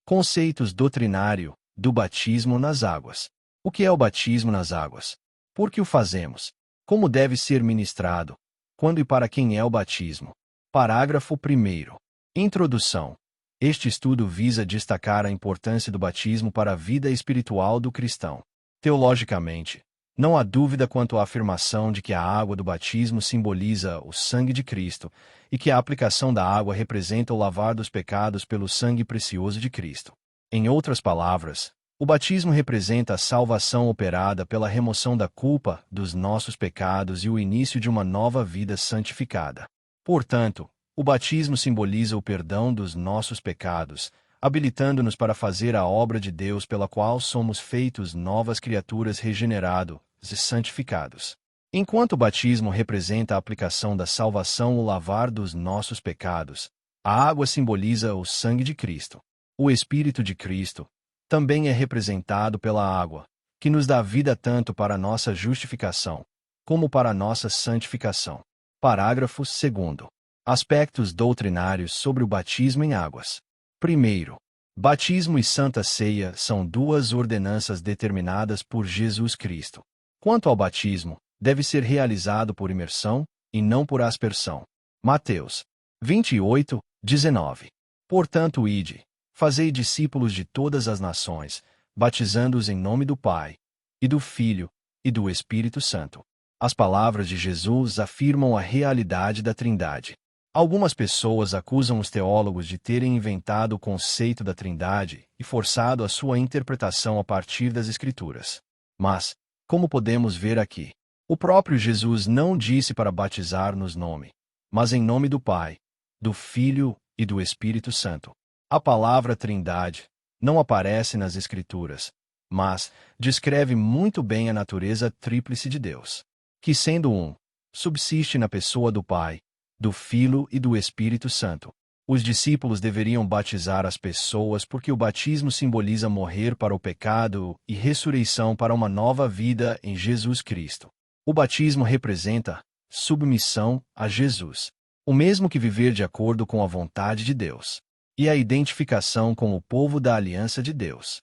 Conceitos doutrinário do batismo nas águas. O que é o batismo nas águas? Por que o fazemos? Como deve ser ministrado? Quando e para quem é o batismo? Parágrafo 1º. Introdução. Este estudo visa destacar a importância do batismo para a vida espiritual do cristão. Teologicamente, não há dúvida quanto à afirmação de que a água do batismo simboliza o sangue de Cristo e que a aplicação da água representa o lavar dos pecados pelo sangue precioso de Cristo. Em outras palavras, o batismo representa a salvação operada pela remoção da culpa dos nossos pecados e o início de uma nova vida santificada. Portanto, o batismo simboliza o perdão dos nossos pecados, habilitando-nos para fazer a obra de Deus pela qual somos feitos novas criaturas regenerados e santificados. Enquanto o batismo representa a aplicação da salvação o lavar dos nossos pecados, a água simboliza o sangue de Cristo. O Espírito de Cristo também é representado pela água, que nos dá vida tanto para a nossa justificação, como para a nossa santificação. Parágrafo 2º. Aspectos doutrinários sobre o batismo em águas. Primeiro, batismo e Santa Ceia são duas ordenanças determinadas por Jesus Cristo. Quanto ao batismo, deve ser realizado por imersão e não por aspersão. Mateus 28:19. Portanto, ide, fazei discípulos de todas as nações, batizando-os em nome do Pai, e do Filho, e do Espírito Santo. As palavras de Jesus afirmam a realidade da Trindade. Algumas pessoas acusam os teólogos de terem inventado o conceito da Trindade e forçado a sua interpretação a partir das Escrituras. Mas, como podemos ver aqui, o próprio Jesus não disse para batizar nos nome, mas em nome do Pai, do Filho e do Espírito Santo. A palavra Trindade não aparece nas Escrituras, mas descreve muito bem a natureza tríplice de Deus, que sendo um, subsiste na pessoa do Pai, do Filho e do Espírito Santo. Os discípulos deveriam batizar as pessoas porque o batismo simboliza morrer para o pecado e ressurreição para uma nova vida em Jesus Cristo. O batismo representa submissão a Jesus, o mesmo que viver de acordo com a vontade de Deus, e a identificação com o povo da aliança de Deus.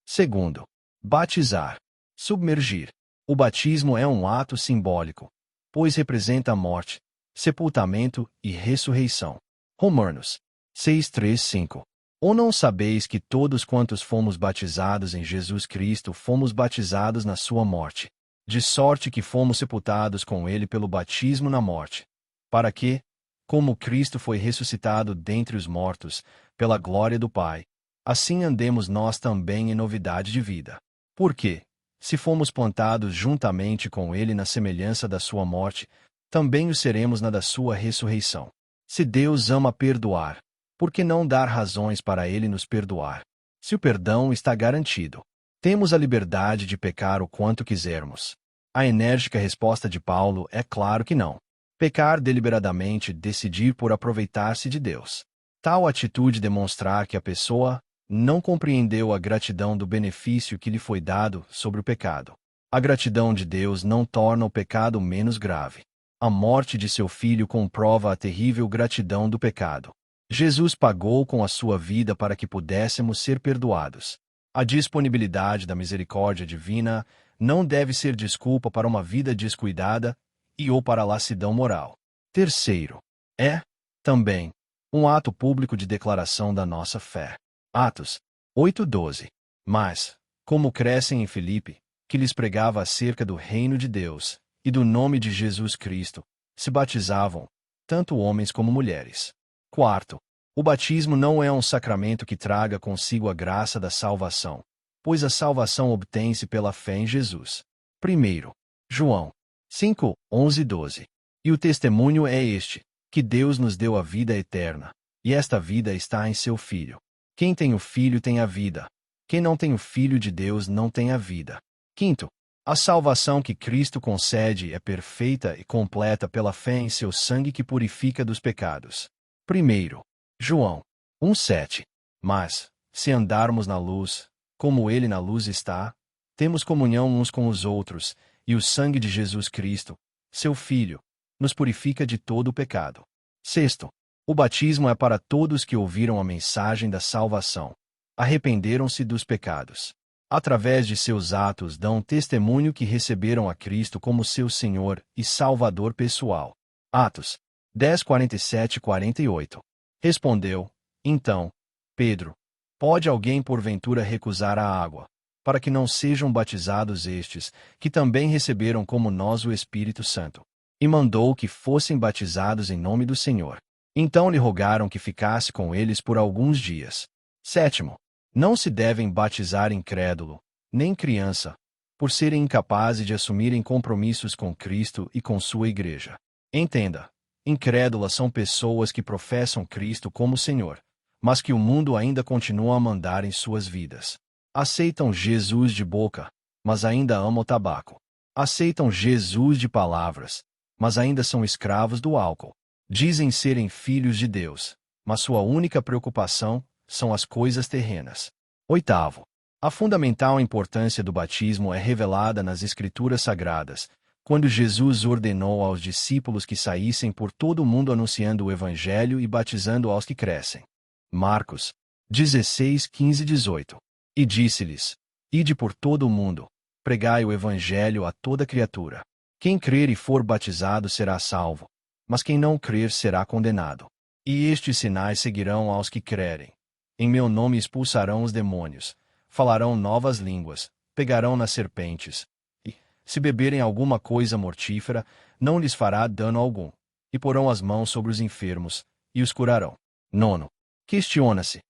Segundo, batizar, submergir. O batismo é um ato simbólico, pois representa a morte, sepultamento e ressurreição. Romanos 6:3-5. Ou não sabeis que todos quantos fomos batizados em Jesus Cristo fomos batizados na sua morte, de sorte que fomos sepultados com ele pelo batismo na morte, para que, como Cristo foi ressuscitado dentre os mortos, pela glória do Pai, assim andemos nós também em novidade de vida. Porque, se fomos plantados juntamente com ele na semelhança da sua morte, também o seremos na da sua ressurreição. Se Deus ama perdoar, por que não dar razões para ele nos perdoar? Se o perdão está garantido, temos a liberdade de pecar o quanto quisermos. A enérgica resposta de Paulo é claro que não. Pecar deliberadamente, decidir por aproveitar-se de Deus. Tal atitude demonstrar que a pessoa não compreendeu a gratidão do benefício que lhe foi dado sobre o pecado. A gratidão de Deus não torna o pecado menos grave. A morte de seu filho comprova a terrível gratidão do pecado. Jesus pagou com a sua vida para que pudéssemos ser perdoados. A disponibilidade da misericórdia divina não deve ser desculpa para uma vida descuidada ou para a lassidão moral. Terceiro, também, um ato público de declaração da nossa fé. Atos 8:12. Mas, como crescem em Filipe, que lhes pregava acerca do reino de Deus e do nome de Jesus Cristo, se batizavam, tanto homens como mulheres. Quarto, o batismo não é um sacramento que traga consigo a graça da salvação, pois a salvação obtém-se pela fé em Jesus. Primeiro, João 5:11-12. E o testemunho é este, que Deus nos deu a vida eterna, e esta vida está em seu Filho. Quem tem o Filho tem a vida. Quem não tem o Filho de Deus não tem a vida. Quinto, a salvação que Cristo concede é perfeita e completa pela fé em seu sangue que purifica dos pecados. Primeiro, João 1:7. Mas, se andarmos na luz, como ele na luz está, temos comunhão uns com os outros, e o sangue de Jesus Cristo, seu Filho, nos purifica de todo o pecado. Sexto, o batismo é para todos que ouviram a mensagem da salvação, arrependeram-se dos pecados. Através de seus atos dão testemunho que receberam a Cristo como seu Senhor e Salvador pessoal. Atos 10, 47 e 48. Respondeu, então, Pedro: Pode alguém porventura recusar a água, para que não sejam batizados estes, que também receberam como nós o Espírito Santo? E mandou que fossem batizados em nome do Senhor. Então lhe rogaram que ficasse com eles por alguns dias. Sétimo, não se devem batizar incrédulo, nem criança, por serem incapazes de assumirem compromissos com Cristo e com sua igreja. Entenda, incrédulas são pessoas que professam Cristo como Senhor, mas que o mundo ainda continua a mandar em suas vidas. Aceitam Jesus de boca, mas ainda amam o tabaco. Aceitam Jesus de palavras, mas ainda são escravos do álcool. Dizem serem filhos de Deus, mas sua única preocupação são as coisas terrenas. Oitavo, a fundamental importância do batismo é revelada nas Escrituras Sagradas, quando Jesus ordenou aos discípulos que saíssem por todo o mundo anunciando o Evangelho e batizando aos que crescem. Marcos 16, 15 e 18. E disse-lhes: Ide por todo o mundo, pregai o Evangelho a toda criatura. Quem crer e for batizado será salvo, mas quem não crer será condenado. E estes sinais seguirão aos que crerem. Em meu nome expulsarão os demônios, falarão novas línguas, pegarão nas serpentes, e, se beberem alguma coisa mortífera, não lhes fará dano algum, e porão as mãos sobre os enfermos, e os curarão. Nono, questiona-se: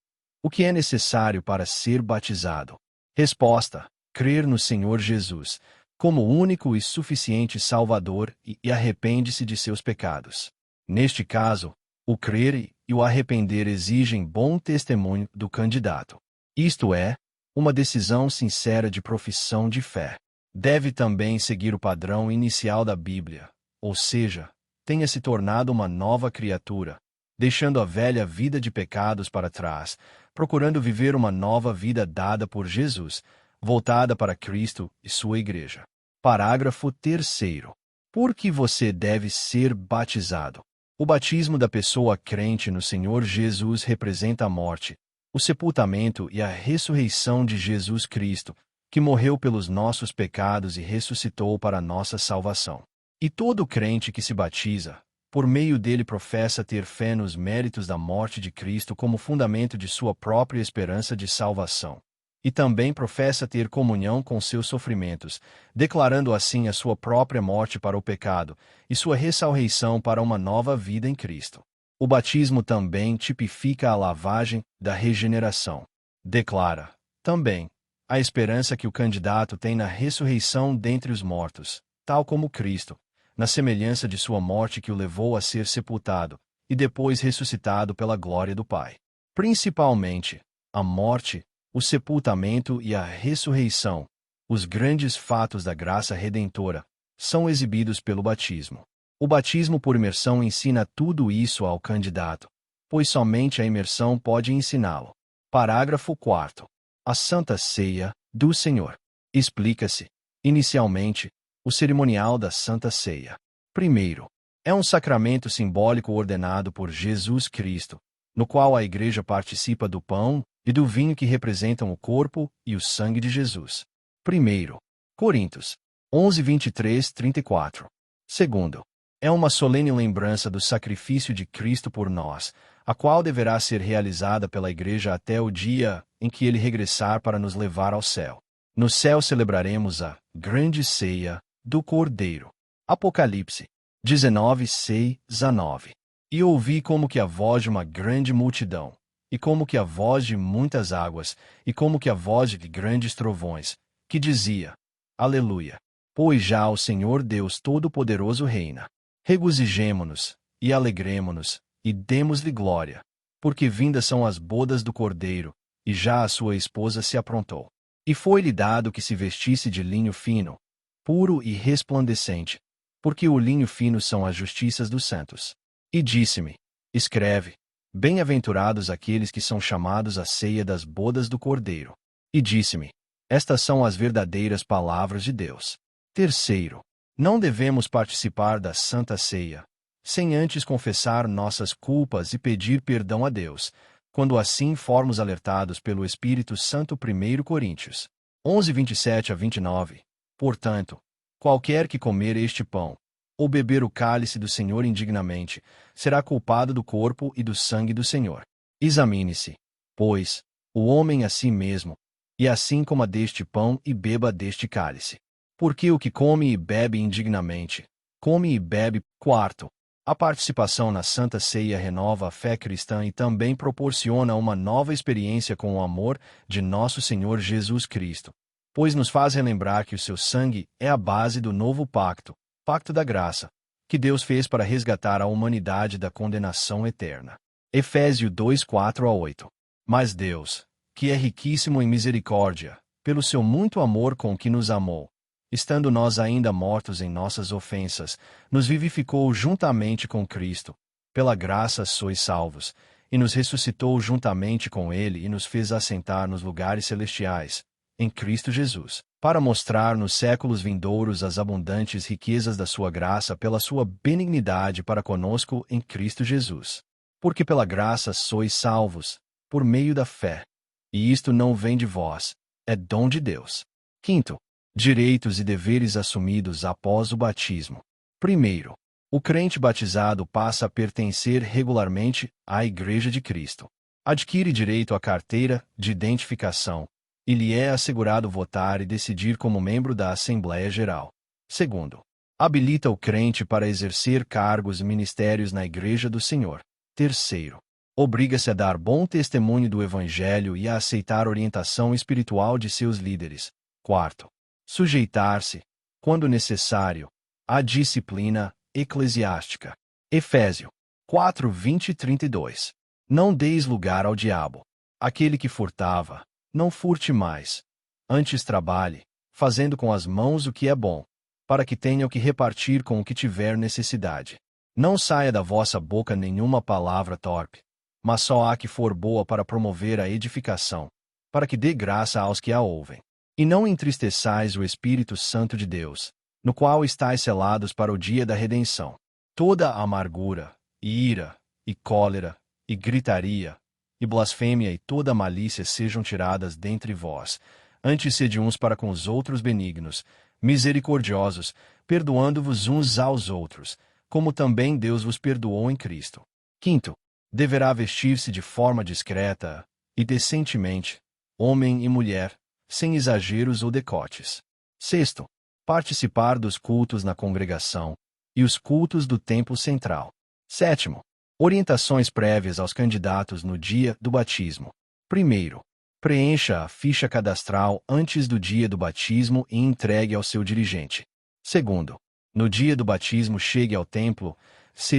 o que é necessário para ser batizado? Resposta: crer no Senhor Jesus, como único e suficiente Salvador e arrepende-se de seus pecados. Neste caso, o crer e o arrepender exigem bom testemunho do candidato. Isto é, uma decisão sincera de profissão de fé. Deve também seguir o padrão inicial da Bíblia, ou seja, tenha se tornado uma nova criatura, deixando a velha vida de pecados para trás, procurando viver uma nova vida dada por Jesus, voltada para Cristo e sua Igreja. Parágrafo 3º. Por que você deve ser batizado? O batismo da pessoa crente no Senhor Jesus representa a morte, o sepultamento e a ressurreição de Jesus Cristo, que morreu pelos nossos pecados e ressuscitou para nossa salvação. E todo crente que se batiza, por meio dele professa ter fé nos méritos da morte de Cristo como fundamento de sua própria esperança de salvação. E também professa ter comunhão com seus sofrimentos, declarando assim a sua própria morte para o pecado e sua ressurreição para uma nova vida em Cristo. O batismo também tipifica a lavagem da regeneração. Declara, também, a esperança que o candidato tem na ressurreição dentre os mortos, tal como Cristo, na semelhança de sua morte que o levou a ser sepultado, e depois ressuscitado pela glória do Pai. Principalmente, a morte, o sepultamento e a ressurreição, os grandes fatos da graça redentora, são exibidos pelo batismo. O batismo por imersão ensina tudo isso ao candidato, pois somente a imersão pode ensiná-lo. Parágrafo 4º. A Santa Ceia do Senhor. Explica-se, inicialmente, o cerimonial da Santa Ceia. Primeiro, é um sacramento simbólico ordenado por Jesus Cristo, no qual a Igreja participa do pão e do vinho que representam o corpo e o sangue de Jesus. 1 Coríntios 11, 23, 34. Segundo, é uma solene lembrança do sacrifício de Cristo por nós, a qual deverá ser realizada pela Igreja até o dia em que ele regressar para nos levar ao céu. No céu celebraremos a grande ceia do Cordeiro. Apocalipse 19, 6 a 9. E ouvi como que a voz de uma grande multidão, e como que a voz de muitas águas, e como que a voz de grandes trovões, que dizia: Aleluia! Pois já o Senhor Deus Todo-Poderoso reina. Regozijemo-nos, e alegremo-nos, e demos-lhe glória, porque vindas são as bodas do Cordeiro, e já a sua esposa se aprontou. E foi-lhe dado que se vestisse de linho fino, puro e resplandecente, porque o linho fino são as justiças dos santos. E disse-me: Escreve: Bem-aventurados aqueles que são chamados à ceia das bodas do Cordeiro. E disse-me: Estas são as verdadeiras palavras de Deus. Terceiro, não devemos participar da Santa Ceia, sem antes confessar nossas culpas e pedir perdão a Deus, quando assim formos alertados pelo Espírito Santo. 1 Coríntios 11, 27 a 29. Portanto, qualquer que comer este pão, ou beber o cálice do Senhor indignamente, será culpado do corpo e do sangue do Senhor. Examine-se, pois, o homem a si mesmo, e assim coma deste pão e beba deste cálice. Porque o que come e bebe indignamente, come e bebe. Quarto, a participação na Santa Ceia renova a fé cristã e também proporciona uma nova experiência com o amor de nosso Senhor Jesus Cristo, pois nos faz relembrar que o seu sangue é a base do novo pacto, pacto da graça, que Deus fez para resgatar a humanidade da condenação eterna. Efésios 2, 4 a 8. Mas Deus, que é riquíssimo em misericórdia, pelo seu muito amor com que nos amou, estando nós ainda mortos em nossas ofensas, nos vivificou juntamente com Cristo. Pela graça sois salvos, e nos ressuscitou juntamente com Ele e nos fez assentar nos lugares celestiais, em Cristo Jesus, para mostrar nos séculos vindouros as abundantes riquezas da sua graça pela sua benignidade para conosco em Cristo Jesus. Porque pela graça sois salvos, por meio da fé. E isto não vem de vós, é dom de Deus. Quinto, direitos e deveres assumidos após o batismo. Primeiro, o crente batizado passa a pertencer regularmente à Igreja de Cristo. Adquire direito à carteira de identificação, e lhe é assegurado votar e decidir como membro da Assembleia Geral. Segundo, habilita o crente para exercer cargos e ministérios na Igreja do Senhor. Terceiro, obriga-se a dar bom testemunho do Evangelho e a aceitar orientação espiritual de seus líderes. Quarto, sujeitar-se, quando necessário, à disciplina eclesiástica. Efésios 4, 20 e 32. Não deis lugar ao diabo. Aquele que furtava, não furte mais. Antes trabalhe, fazendo com as mãos o que é bom, para que tenha o que repartir com o que tiver necessidade. Não saia da vossa boca nenhuma palavra torpe, mas só a que for boa para promover a edificação, para que dê graça aos que a ouvem. E não entristeçais o Espírito Santo de Deus, no qual estáis selados para o dia da redenção. Toda amargura, e ira, e cólera, e gritaria, e blasfêmia e toda malícia sejam tiradas dentre vós. Antes sede uns para com os outros benignos, misericordiosos, perdoando-vos uns aos outros, como também Deus vos perdoou em Cristo. Quinto, deverá vestir-se de forma discreta e decentemente, homem e mulher, sem exageros ou decotes. Sexto, participar dos cultos na congregação e os cultos do templo central. Sétimo, orientações prévias aos candidatos no dia do batismo. Primeiro, preencha a ficha cadastral antes do dia do batismo e entregue ao seu dirigente. Segundo, no dia do batismo chegue ao templo,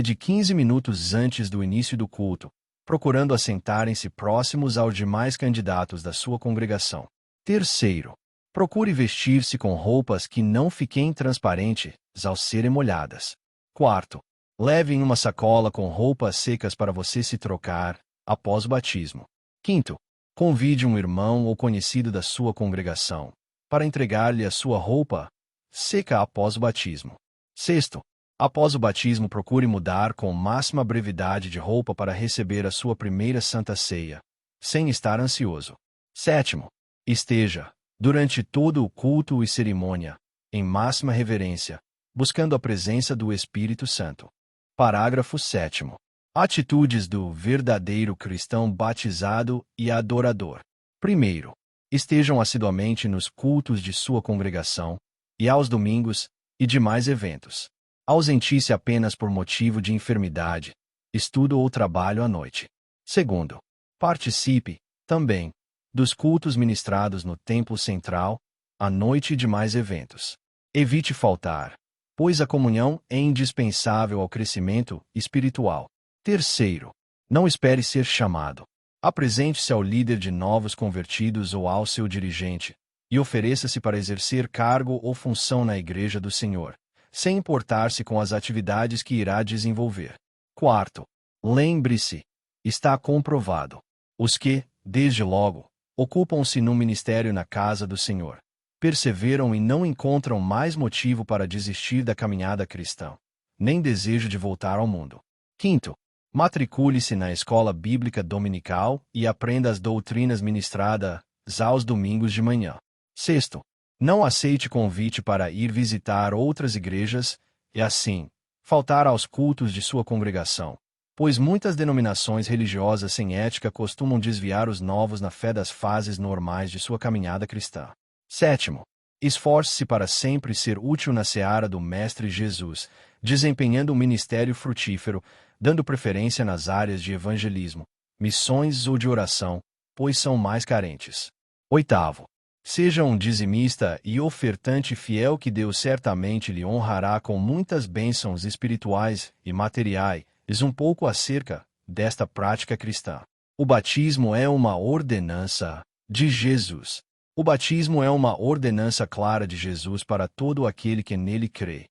de 15 minutos antes do início do culto, procurando assentarem-se próximos aos demais candidatos da sua congregação. Terceiro, procure vestir-se com roupas que não fiquem transparentes ao serem molhadas. Quarto, leve em uma sacola com roupas secas para você se trocar após o batismo. Quinto, convide um irmão ou conhecido da sua congregação para entregar-lhe a sua roupa seca após o batismo. Sexto, após o batismo procure mudar com máxima brevidade de roupa para receber a sua primeira Santa Ceia, sem estar ansioso. Sétimo, esteja, durante todo o culto e cerimônia, em máxima reverência, buscando a presença do Espírito Santo. Parágrafo 7º. Atitudes do verdadeiro cristão batizado e adorador. Primeiro, estejam assiduamente nos cultos de sua congregação, e aos domingos, e demais eventos. Ausente-se apenas por motivo de enfermidade, estudo ou trabalho à noite. Segundo, participe, também, dos cultos ministrados no templo central, à noite e demais eventos. Evite faltar, pois a comunhão é indispensável ao crescimento espiritual. Terceiro, não espere ser chamado. Apresente-se ao líder de novos convertidos ou ao seu dirigente, e ofereça-se para exercer cargo ou função na Igreja do Senhor, sem importar-se com as atividades que irá desenvolver. Quarto, lembre-se, está comprovado. Os que, desde logo, ocupam-se no ministério na casa do Senhor, perseveram e não encontram mais motivo para desistir da caminhada cristã, nem desejo de voltar ao mundo. Quinto, Matricule-se na escola bíblica dominical e aprenda as doutrinas ministradas aos domingos de manhã. Sexto, não aceite convite para ir visitar outras igrejas e, assim, faltar aos cultos de sua congregação, pois muitas denominações religiosas sem ética costumam desviar os novos na fé das fases normais de sua caminhada cristã. Sétimo, esforce-se para sempre ser útil na seara do Mestre Jesus, desempenhando um ministério frutífero, dando preferência nas áreas de evangelismo, missões ou de oração, pois são mais carentes. Oitavo, seja um dizimista e ofertante fiel que Deus certamente lhe honrará com muitas bênçãos espirituais e materiais. Um pouco acerca desta prática cristã. O batismo é uma ordenança de Jesus. O batismo é uma ordenança clara de Jesus para todo aquele que nele crê.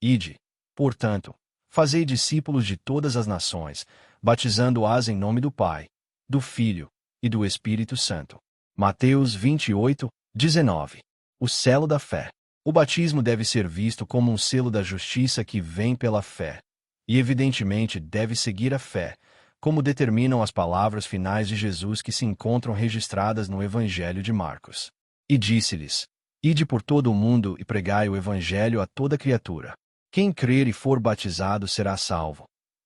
Ide, portanto, fazei discípulos de todas as nações, batizando-as em nome do Pai, do Filho e do Espírito Santo. Mateus 28, 19. O selo da fé. O batismo deve ser visto como um selo da justiça que vem pela fé. E evidentemente deve seguir a fé, como determinam as palavras finais de Jesus que se encontram registradas no Evangelho de Marcos. E disse-lhes: Ide por todo o mundo e pregai o Evangelho a toda criatura. Quem crer e for batizado será salvo.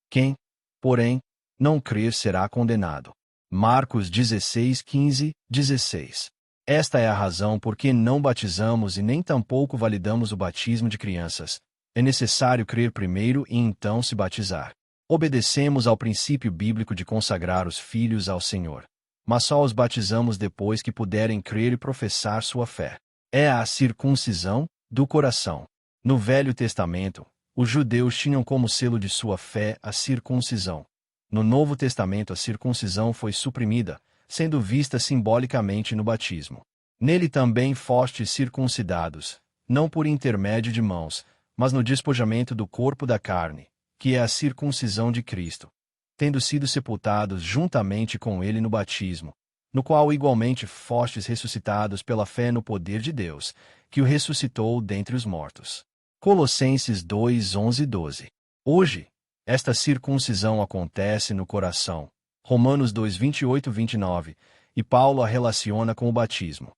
Quem, porém, não crer será condenado. Marcos 16, 15, 16. Esta é a razão por que não batizamos e nem tampouco validamos o batismo de crianças. É necessário crer primeiro e então se batizar. Obedecemos ao princípio bíblico de consagrar os filhos ao Senhor, mas só os batizamos depois que puderem crer e professar sua fé. É a circuncisão do coração. No Velho Testamento, os judeus tinham como selo de sua fé a circuncisão. No Novo Testamento, a circuncisão foi suprimida, sendo vista simbolicamente no batismo. Nele também fostes circuncidados, não por intermédio de mãos, mas no despojamento do corpo da carne, que é a circuncisão de Cristo, tendo sido sepultados juntamente com ele no batismo, no qual igualmente fostes ressuscitados pela fé no poder de Deus, que o ressuscitou dentre os mortos. Colossenses 2, 11 e 12. Hoje, esta circuncisão acontece no coração. Romanos 2, 28 e 29, e Paulo a relaciona com o batismo.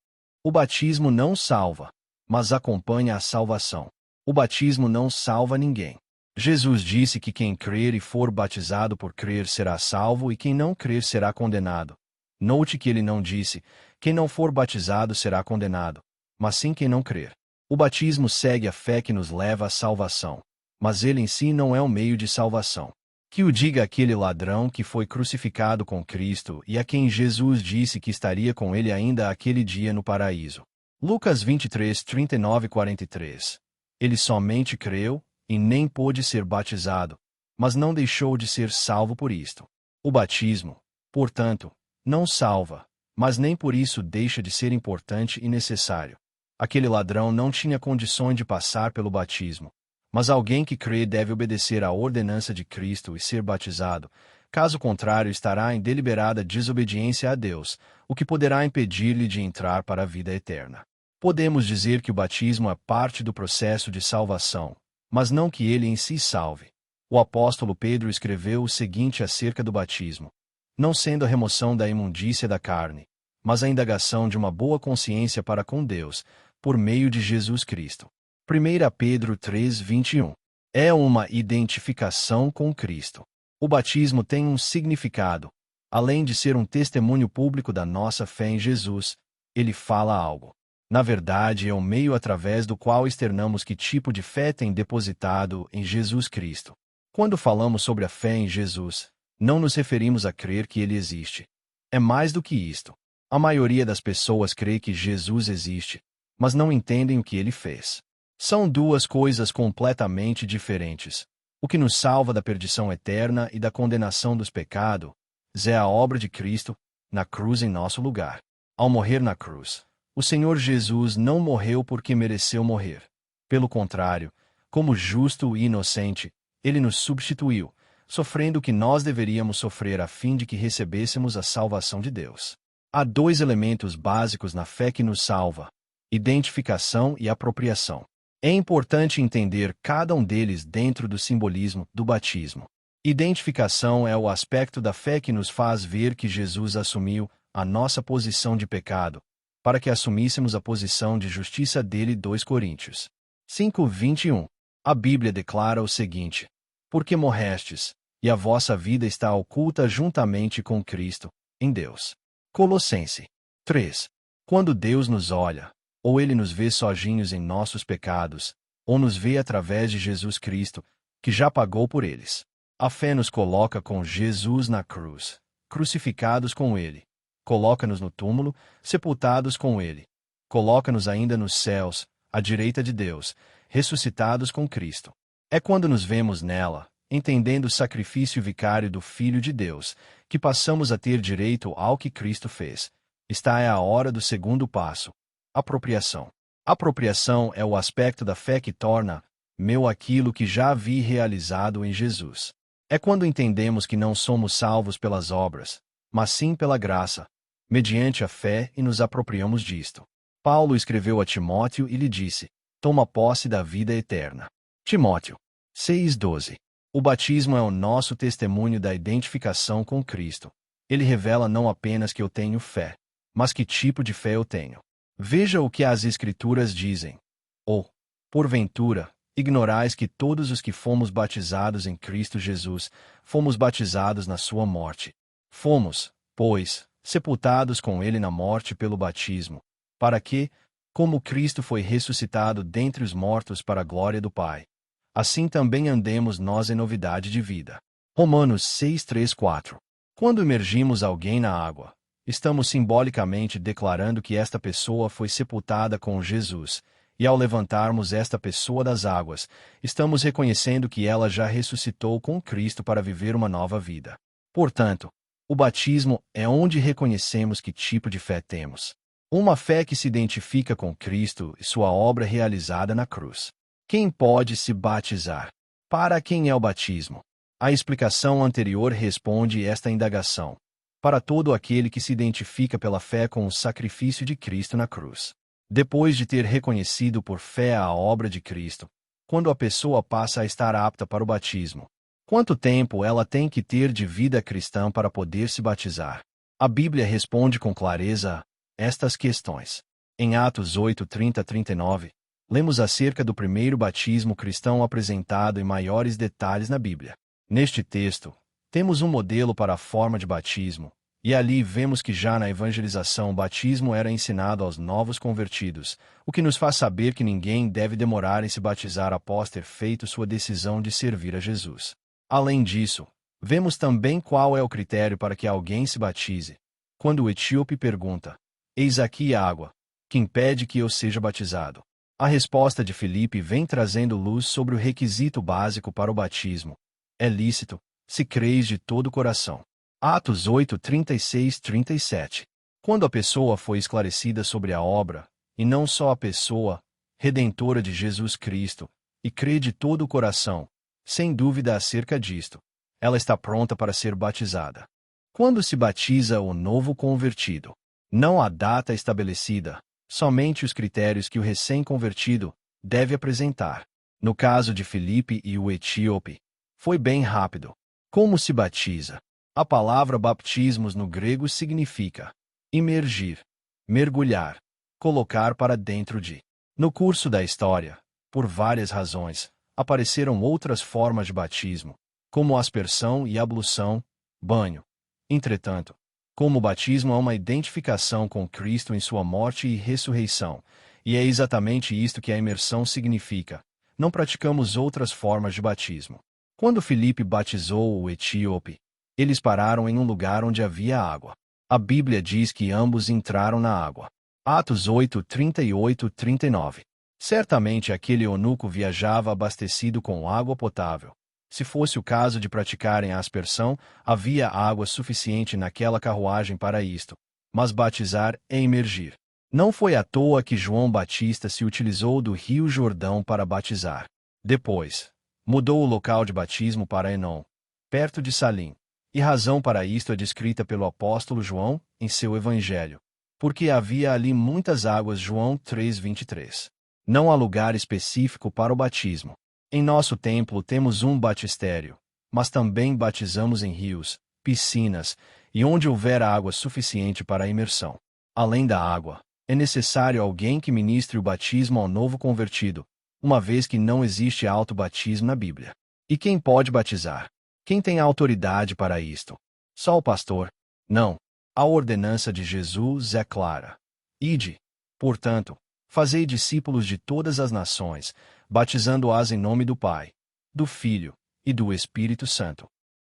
O batismo não salva, mas acompanha a salvação. O batismo não salva ninguém. Jesus disse que quem crer e for batizado por crer será salvo e quem não crer será condenado. Note que ele não disse, quem não for batizado será condenado, mas sim quem não crer. O batismo segue a fé que nos leva à salvação, mas ele em si não é o meio de salvação. Que o diga aquele ladrão que foi crucificado com Cristo e a quem Jesus disse que estaria com ele ainda aquele dia no paraíso. Lucas 23, 39 e 43. Ele somente creu, e nem pôde ser batizado, mas não deixou de ser salvo por isto. O batismo, portanto, não salva, mas nem por isso deixa de ser importante e necessário. Aquele ladrão não tinha condições de passar pelo batismo, mas alguém que crê deve obedecer à ordenança de Cristo e ser batizado, caso contrário estará em deliberada desobediência a Deus, o que poderá impedir-lhe de entrar para a vida eterna. Podemos dizer que o batismo é parte do processo de salvação, mas não que ele em si salve. O apóstolo Pedro escreveu o seguinte acerca do batismo: não sendo a remoção da imundícia da carne, mas a indagação de uma boa consciência para com Deus, por meio de Jesus Cristo. 1 Pedro 3, 21. É uma identificação com Cristo. O batismo tem um significado. Além de ser um testemunho público da nossa fé em Jesus, ele fala algo. Na verdade, é o meio através do qual externamos que tipo de fé tem depositado em Jesus Cristo. Quando falamos sobre a fé em Jesus, não nos referimos a crer que ele existe. É mais do que isto. A maioria das pessoas crê que Jesus existe, mas não entendem o que ele fez. São duas coisas completamente diferentes. O que nos salva da perdição eterna e da condenação dos pecados é a obra de Cristo na cruz em nosso lugar. Ao morrer na cruz, o Senhor Jesus não morreu porque mereceu morrer. Pelo contrário, como justo e inocente, ele nos substituiu, sofrendo o que nós deveríamos sofrer a fim de que recebêssemos a salvação de Deus. Há dois elementos básicos na fé que nos salva: identificação e apropriação. É importante entender cada um deles dentro do simbolismo do batismo. Identificação é o aspecto da fé que nos faz ver que Jesus assumiu a nossa posição de pecado, para que assumíssemos a posição de justiça dele. 2 Coríntios 5:21. A Bíblia declara o seguinte: porque morrestes, e a vossa vida está oculta juntamente com Cristo, em Deus. Colossenses 3. Quando Deus nos olha, ou Ele nos vê sozinhos em nossos pecados, ou nos vê através de Jesus Cristo, que já pagou por eles. A fé nos coloca com Jesus na cruz, crucificados com Ele. Coloca-nos no túmulo, sepultados com Ele. Coloca-nos ainda nos céus, à direita de Deus, ressuscitados com Cristo. É quando nos vemos nela, entendendo o sacrifício vicário do Filho de Deus, que passamos a ter direito ao que Cristo fez. Esta é a hora do segundo passo: apropriação. Apropriação é o aspecto da fé que torna meu aquilo que já vi realizado em Jesus. É quando entendemos que não somos salvos pelas obras, mas sim pela graça, mediante a fé, e nos apropriamos disto. Paulo escreveu a Timóteo e lhe disse: toma posse da vida eterna. Timóteo 6:12. O batismo é o nosso testemunho da identificação com Cristo. Ele revela não apenas que eu tenho fé, mas que tipo de fé eu tenho. Veja o que as Escrituras dizem. Ou, porventura, ignorais que todos os que fomos batizados em Cristo Jesus, fomos batizados na sua morte. Fomos, pois, sepultados com ele na morte pelo batismo, para que, como Cristo foi ressuscitado dentre os mortos para a glória do Pai, assim também andemos nós em novidade de vida. Romanos 6:3-4. Quando imergimos alguém na água, estamos simbolicamente declarando que esta pessoa foi sepultada com Jesus, e ao levantarmos esta pessoa das águas, estamos reconhecendo que ela já ressuscitou com Cristo para viver uma nova vida. Portanto, o batismo é onde reconhecemos que tipo de fé temos. Uma fé que se identifica com Cristo e sua obra realizada na cruz. Quem pode se batizar? Para quem é o batismo? A explicação anterior responde esta indagação: para todo aquele que se identifica pela fé com o sacrifício de Cristo na cruz. Depois de ter reconhecido por fé a obra de Cristo, quando a pessoa passa a estar apta para o batismo, quanto tempo ela tem que ter de vida cristã para poder se batizar? A Bíblia responde com clareza a estas questões. Em Atos 8:30-39, lemos acerca do primeiro batismo cristão apresentado em maiores detalhes na Bíblia. Neste texto, temos um modelo para a forma de batismo, e ali vemos que já na evangelização o batismo era ensinado aos novos convertidos, o que nos faz saber que ninguém deve demorar em se batizar após ter feito sua decisão de servir a Jesus. Além disso, vemos também qual é o critério para que alguém se batize. Quando o etíope pergunta: eis aqui a água, que impede que eu seja batizado? A resposta de Filipe vem trazendo luz sobre o requisito básico para o batismo. É lícito, se creis de todo o coração. Atos 8:36-37. Quando a pessoa foi esclarecida sobre a obra, e não só a pessoa, redentora de Jesus Cristo, e crê de todo o coração, sem dúvida acerca disto, ela está pronta para ser batizada. Quando se batiza o novo convertido? Não há data estabelecida, somente os critérios que o recém-convertido deve apresentar. No caso de Filipe e o etíope, foi bem rápido. Como se batiza? A palavra baptismos no grego significa imergir, mergulhar, colocar para dentro de. No curso da história, por várias razões, apareceram outras formas de batismo, como aspersão e ablução, banho. Entretanto, como o batismo é uma identificação com Cristo em sua morte e ressurreição, e é exatamente isto que a imersão significa, não praticamos outras formas de batismo. Quando Filipe batizou o etíope, eles pararam em um lugar onde havia água. A Bíblia diz que ambos entraram na água. Atos 8:38-39. Certamente aquele eunuco viajava abastecido com água potável. Se fosse o caso de praticarem a aspersão, havia água suficiente naquela carruagem para isto. Mas batizar é imergir. Não foi à toa que João Batista se utilizou do Rio Jordão para batizar. Depois, mudou o local de batismo para Enom, perto de Salim. E razão para isto é descrita pelo apóstolo João, em seu Evangelho. Porque havia ali muitas águas. João 3:23. Não há lugar específico para o batismo. Em nosso templo temos um batistério, mas também batizamos em rios, piscinas e onde houver água suficiente para a imersão. Além da água, é necessário alguém que ministre o batismo ao novo convertido, uma vez que não existe auto-batismo na Bíblia. E quem pode batizar? Quem tem autoridade para isto? Só o pastor? Não. A ordenança de Jesus é clara. Ide, portanto, fazei discípulos de todas as nações, batizando-as em nome do Pai, do Filho e do Espírito Santo.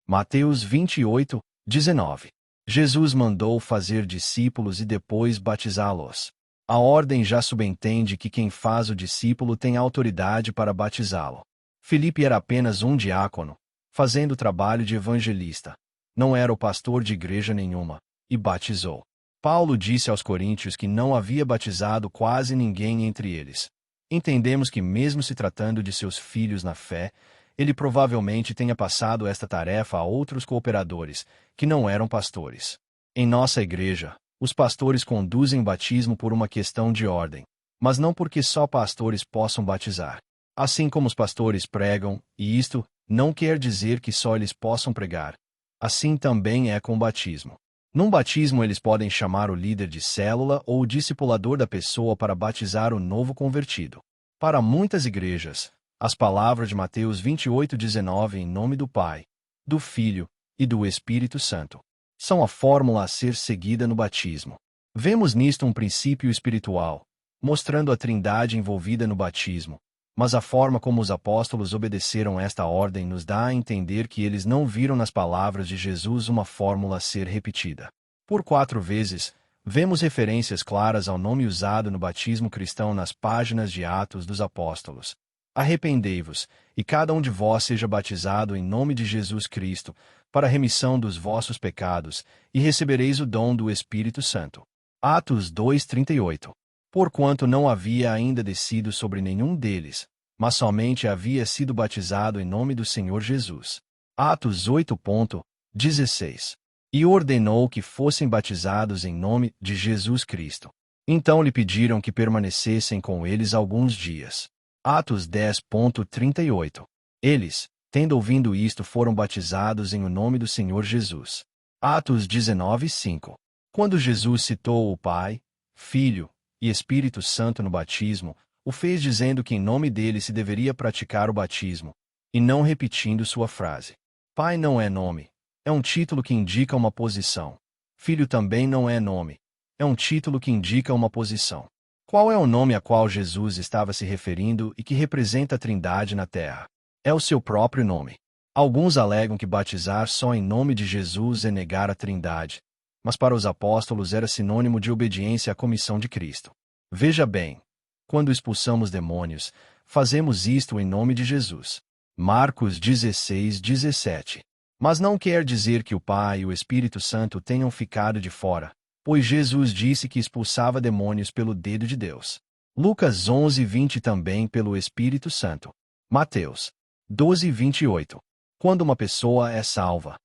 Mateus 28, 19. Jesus mandou fazer discípulos e depois batizá-los. A ordem já subentende que quem faz o discípulo tem autoridade para batizá-lo. Filipe era apenas um diácono, fazendo o trabalho de evangelista. Não era o pastor de igreja nenhuma, e batizou. Paulo disse aos coríntios que não havia batizado quase ninguém entre eles. Entendemos que, mesmo se tratando de seus filhos na fé, ele provavelmente tenha passado esta tarefa a outros cooperadores, que não eram pastores. Em nossa igreja, os pastores conduzem o batismo por uma questão de ordem, mas não porque só pastores possam batizar. Assim como os pastores pregam, e isto não quer dizer que só eles possam pregar, assim também é com o batismo. Num batismo eles podem chamar o líder de célula ou o discipulador da pessoa para batizar o novo convertido. Para muitas igrejas, as palavras de Mateus 28:19 em nome do Pai, do Filho e do Espírito Santo são a fórmula a ser seguida no batismo. Vemos nisto um princípio espiritual, mostrando a Trindade envolvida no batismo, mas a forma como os apóstolos obedeceram esta ordem nos dá a entender que eles não viram nas palavras de Jesus uma fórmula a ser repetida. Por 4 vezes, vemos referências claras ao nome usado no batismo cristão nas páginas de Atos dos Apóstolos. Arrependei-vos, e cada um de vós seja batizado em nome de Jesus Cristo, para a remissão dos vossos pecados, e recebereis o dom do Espírito Santo. Atos 2:38. Porquanto não havia ainda descido sobre nenhum deles, mas somente havia sido batizado em nome do Senhor Jesus. Atos 8:16. E ordenou que fossem batizados em nome de Jesus Cristo. Então lhe pediram que permanecessem com eles alguns dias. Atos 10:38. Eles, tendo ouvido isto, foram batizados em o nome do Senhor Jesus. Atos 19:5. Quando Jesus citou o Pai, Filho e Espírito Santo no batismo, o fez dizendo que em nome dele se deveria praticar o batismo, e não repetindo sua frase. Pai não é nome, é um título que indica uma posição. Filho também não é nome, é um título que indica uma posição. Qual é o nome a qual Jesus estava se referindo e que representa a Trindade na terra? É o seu próprio nome. Alguns alegam que batizar só em nome de Jesus é negar a Trindade, mas para os apóstolos era sinônimo de obediência à comissão de Cristo. Veja bem, quando expulsamos demônios, fazemos isto em nome de Jesus. Marcos 16:17. Mas não quer dizer que o Pai e o Espírito Santo tenham ficado de fora, pois Jesus disse que expulsava demônios pelo dedo de Deus. Lucas 11:20 também pelo Espírito Santo. Mateus 12:28. Quando uma pessoa é salva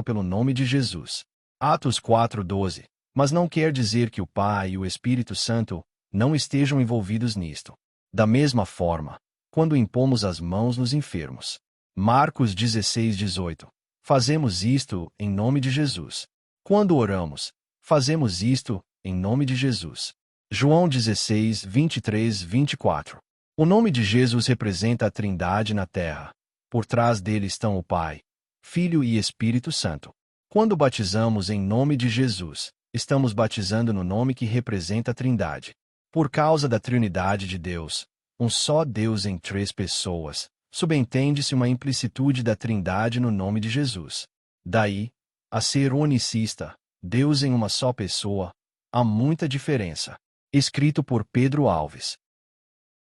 pelo nome de Jesus. Atos 4:12. Mas não quer dizer que o Pai e o Espírito Santo não estejam envolvidos nisto. Da mesma forma, quando impomos as mãos nos enfermos. Marcos 16:18. Fazemos isto em nome de Jesus. Quando oramos, fazemos isto em nome de Jesus. João 16:23-24. O nome de Jesus representa a Trindade na terra. Por trás dele estão o Pai, Filho e Espírito Santo. Quando batizamos em nome de Jesus, estamos batizando no nome que representa a Trindade. Por causa da Trinidade de Deus, um só Deus em 3 pessoas, subentende-se uma implicitude da Trindade no nome de Jesus. Daí, a ser unicista, Deus em uma só pessoa, há muita diferença. Escrito por Pedro Alves.